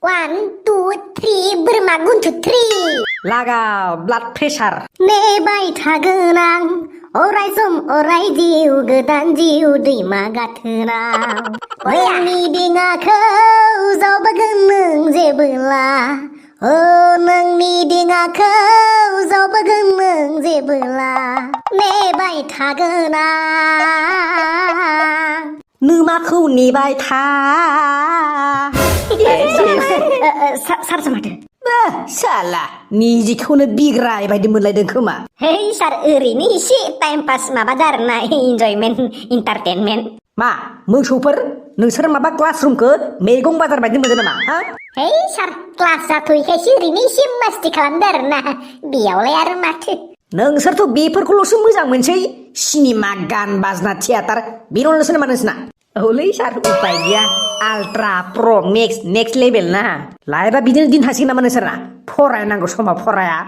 1, 2, 3 bermagun to 3 Laga blood pressure Nebai tagenang Orai som orai jiu gedan jiu दैमा गाथोनाव नोंनि दिङाखौ जावबोगोन नों जेबोला नोंनि दिङाखौ जावबोगोन नों जेबोला नेबाय थागोन आं नोमाखौ नेबाय था सारसो माथो साला निजिखौनो बिग्राय बायदि मोनलायदों खोमा है सार ओरैनो एसे टाइम पास माबादों आरोना इन्जयमेन्ट इन्टारटेनमेन्ट मा मोसौफोर नोंसोर माबा क्लासरुमखौ मैगं बाजार बायदि मोनदों नामा है सार क्लास जाथ'यैखायसो ओरैनो एसे मस्ति खालामदों आरोना बेयावलाय आरो माथो नोंसोरथ' बेफोरखौल'सो मोजां मोनसै सिनेमा गान बाजना थियाटार बेनोल'सो नामा नोंसोरना औलै सार उपाय गैया आल्ट्रा प्र मेक्स नेक्स्ट लेभेल ना लायबा बिदिनो दिन थासिगोन नामा नोंसोरना फरायनांगौ समाव फराया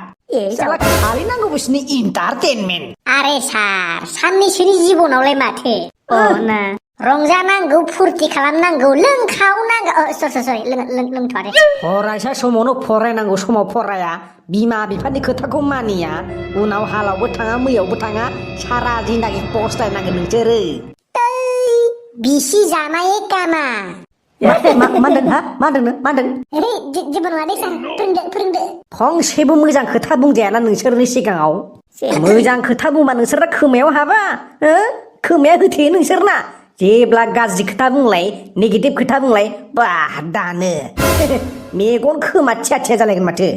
साला खालि नांगौ बिसोरनि इन्टारटेनमेन्ट आरे सार साननैसोनि जिबनावलाय माथो ना रंजानांगौ फुरथि खालामनांगौ लोंखावनांगौ सरि लोंथ'आरे फरायसा समावनो फरायनांगौ समाव फराया बिमा बिफानि खोथाखौ मानिया उनाव हालावबो थाङा मैयावबो थाङा सारा जिन्दागि पस्तायनांगोन नोंसोरो बिसि जानाय काना मा होनदों जेबो नङा दे सार फोरोंदो फंसेबो मोजां खोथा बुंजायाना नोंसोरनि सिगाङाव मोजां खोथा बुंबा नोंसोरना खोमायाव हाबा खोमाया होथेयो नोंसोरना जेब्ला गाज्रि खोथा बुंलाय नेगेटिभ खोथा बुंलाय बा दानो मेगन खोमा थिया जालायगोन माथो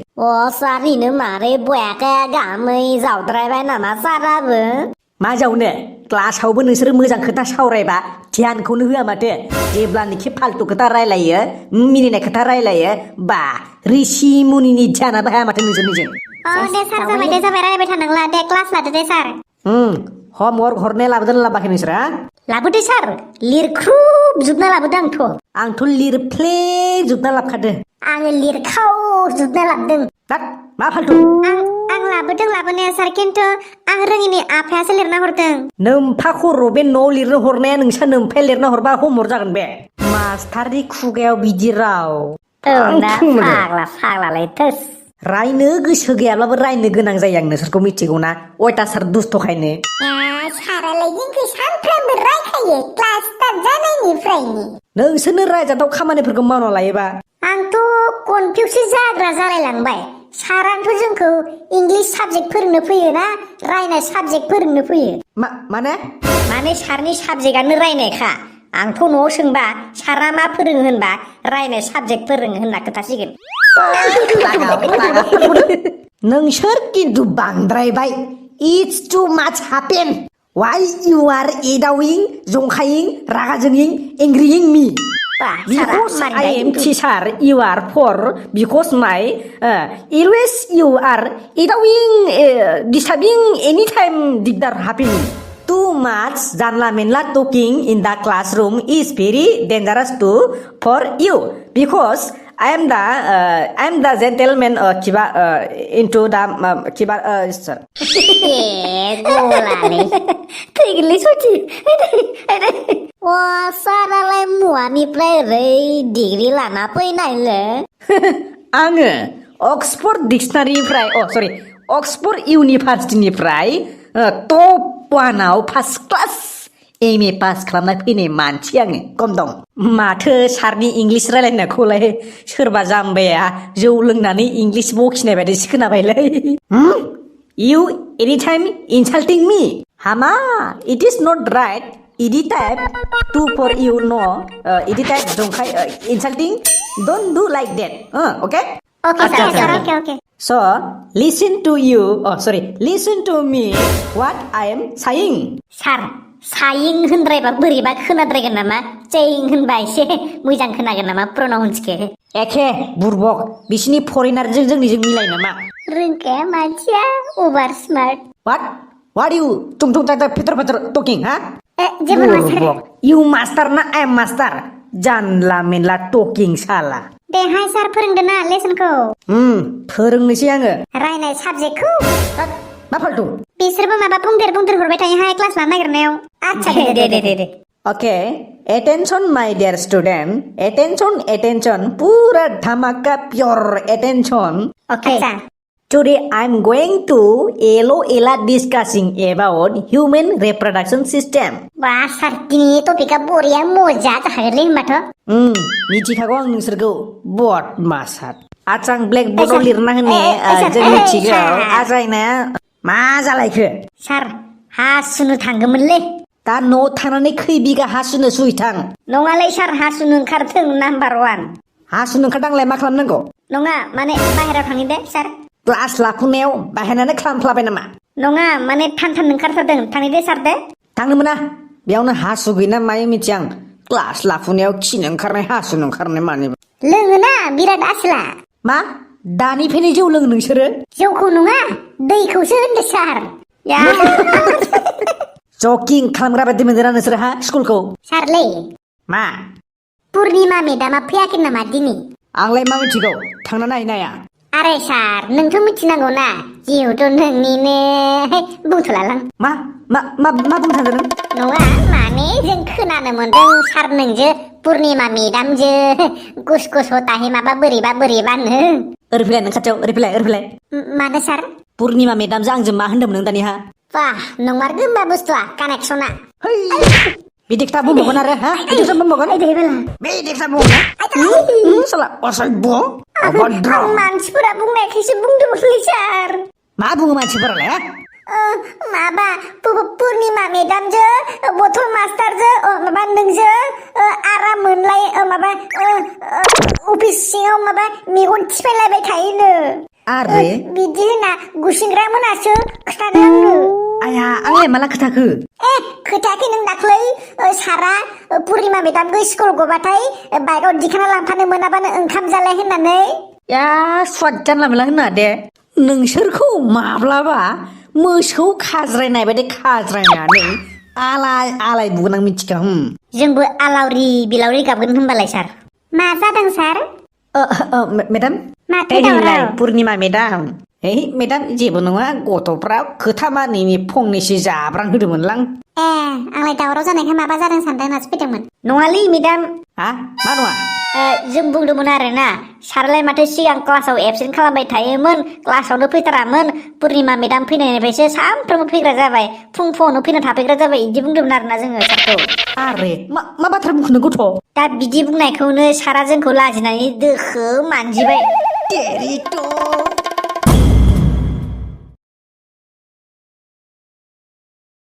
सार इनो मारै बयाखै गामै जावद्रायबाय नामा साराबो मा जावनो क्लासावबो नोंसोरो मोजां खोथा सावरायबा ध्यानखौनो होआ माथो जेब्लानोखि फाल्तु खोथा रायलायो मिनिनाय खोथा रायलायो बा ऋषि मुनिनि ध्यानाबो हाया माथो नोंसोरनिजों दे सार जाबाय रायलायबाय थानांला दे क्लास लादो दे सार हमवर्क हरनाय लाबोदों लाबाखै नोंसोरा लाबोदो सार लिरख्रुबजोबना लाबोदों आंथ' लिरफ्लेजोबना लाबखादो आङो लिरखावजोबना लाबोदों मा फाल्तु आं लाबोदों लाबोनाया सार खिन्थु आं रोङिनि आफायासो लिरना हरदों नोम्फा खर' बे न' लिरनो हरनाया नोंसा नोम्फाया लिरना हरबा हमवर्क जागोन बे मास्टारनि खुगायाव बिदि राव फाग्लालाय थोस रायनो गोसो गैयाब्लाबो रायनो गोनां जायो आं नोंसोरखौ मिथिगौना अयथासार दुस्थ'खायनो सारालाय जोंखौ सानफ्रामबो रायखायो क्लास स्टार्ट जानायनिफ्रायनो नोंसोरनो रायजाथाव खामानिफोरखौ मावना लायोबा आंथ' कनफिउसो जाग्रा जालायलांबाय सारानोथ' जोंखौ इंलिश साबजेक्ट फोरोंनो फैयो ना रायनाय साबजेक्ट फोरोंनो फैयो माने सारनि साबजेक्टआनो रायनायखा आंथ' न'आव सोंबा सारा मा फोरोङो होनबा रायनाय साबजेक्ट फोरोङो होनना खोथासिगोन नोंसोर किन्तु बांद्रायबाय इट्स टु माच हापेन वाइ इउ आर एदाविं जंखायिं रागा जोंयिं एंग्रियिं मी because I am teacher you are for because my always you are edawiं disturbing anytime दिगदार happening too much जानला मेनला talking in the classroom is very dangerous too for you because I am the gentleman into the sir. Golale. Tinggi suci. Wah, saralai muaniफ्राय degree लाना फैनायले. आङो Oxford Dictionary-निफ्राय Oxford University-निफ्राय top 1-आव first class M A pass खालामना फैनाय मानसि आङो कम दं माथो सारनि इंलिश रायलायनायखौलाय सोरबा जाम्बाया जौ लोंनानै इंलिश बखिनाय बायदिसो खोनाबायलै You anytime insulting me हामा it is not right इदि type two for you no इदि type जंखाय insulting don't do like that okay Okay. So listen to me what I am saying Sar सायिं होनद्रायबा बोरैबा खोनाद्रायगोन नामा चेयिं होनबा एसे मोजां खोनागोन नामा प्रनाउन्सखौ एखे बुरबक बिसिनि फरेनारजों जोंनिजों मिलाय नामा रोंखाया मानसिया अभार smart What you tung peter talking जेबो नङा You master ना I am master जानला मेनला talking साला दे हाय सार फोरोंदो ना लेसनखौ फोरोंनोसै आङो रायनाय साबजेक्टखौ मा फाल्तु बिसोरबो माबा बुंदेर हरबाय थायो हाय क्लास लानो नागिरनायाव आच्छा दे Okay attention my dear student, attention, पूरा धमाका pure attention. Okay. Today I'm going to Ella discussing about human reproduction system. वा सार दिनै टपिकआ बरिया मजा जाखागोनलै होनबाथ'। मिथिखागौ आं नोंसोरखौ बट मासार आं ब्लेक बर्डआव लिरना होनो जों मिथिगौ आजायनाया मा जालायखो सार हा सुनो थांगौमोनलै दा न'आव थानानै खै बिगा हा सुनो सुइथां नङालै सार हा सुनो ओंखारथों नाम्बार 1 हा सुनो ओंखारदांलाय मा खालामनांगौ नङा माने बाहेरायाव थांनि दे सार क्लास लाफुनायाव बाहायनानै खालामफ्लाबाय नामा नङा माने थान ओंखारथारदों थांनि दे सार दे थांनो मोना बेयावनो हा सुगैना मायो मिथिया आं क्लास लाफुनायाव खिनो ओंखारनाय हा सुनो ओंखारनाय मानि लोङोना बिराद आसला मा दानिफ्रायनो जौ लोङो नोंसोरो जौखौ नङा दैखौसो होनदो सार जकिं खालामग्रा बायदि मोनदोंना नोंसोर हा स्कुलखौ सारलै मा पुर्निमा मेदामा फैयाखै नामा दिनै आंलाय मा मिथिगौ थांना नायनाया आरे सार नोंथ' मिथिनांगौ ना जिहेथु नोंनिनो बुंथ'लालां मा बुंनो थांदों नङा माने जों खोनानो मोनदों सार नोंजो पुर्निमा मेदामजो गुस हताहे माबा बोरैबानो ओरै फैलाय नों खाथियाव ओरै फैलाय मानो सार पुर्निमा मेदामजों आंजों मा होनदोंमोन नों दानिहा वाह नंमारगौ होनबा बुस्थुआ कानेक्सना बिदि खोथा बुंबावगोन आरो हा बिदि खोथा बुंबावगोन बिदि खोथा बुंबावगोन साला असभ्य अभद्र मानसिफोरा बुंनायखायसो बुंदोंमोनलै सार मा बुङो मानसिफोरालाय माबा पुर्निमा मेदामजो बथल मास्टारजो माबा नोंजो आराम मोनलाय माबा अफिस सिङाव माबा मेगन थिफायलायबाय थायोनो आरे बिदि होनना गुसिंग्रा मोनासो खोथादों आंनो आया आंलाय माला खोथाखो खोथायाखै नों दाख्लै सारा पुर्निमा मेदामखौ स्कुल गबाथाय बाइकआव दिखांना लांफानो मोनाबानो ओंखाम जालाय होननानै या स्वाद जानला मोनला होनना दे नोंसोरखौ माब्लाबा मोसौ खाज्रायनाय बायदि खाज्रायनानै आलाय बुगोन आं मिथिखा जोंबो आलावरि बिलावरि गाबगोन होनबालाय सार मा जादों सार मेदाम पुर्निमा मेदाम मेदाम जेबो नङा गथ'फ्रा खोथा मानिनि फंनैसो जाब्रां होदोंमोनलां आंलाय दावराव जानायखाय माबा जादों सानदों होननासो फैदोंमोन नङालै मेदाम मा नङा जों बुंदोंमोन आरोना सारलाय माथो सिगां क्लासाव एबसेन्ट खालामबाय थायोमोन क्लासावनो फैथारामोन पुर्निमा मेदाम फैनायनिफ्रायसो सानफ्रोमबो फैग्रा जाबाय फुङावनो फैना थाफैग्रा जाबाय बिदि बुंदोंमोन आरोना जोङो सारखौ आरे मा बाथ्रा बुंखो गथ' दा बिदि बुंनायखौनो सारा जोंखौ लाजिनानै दोखो मानजिबाय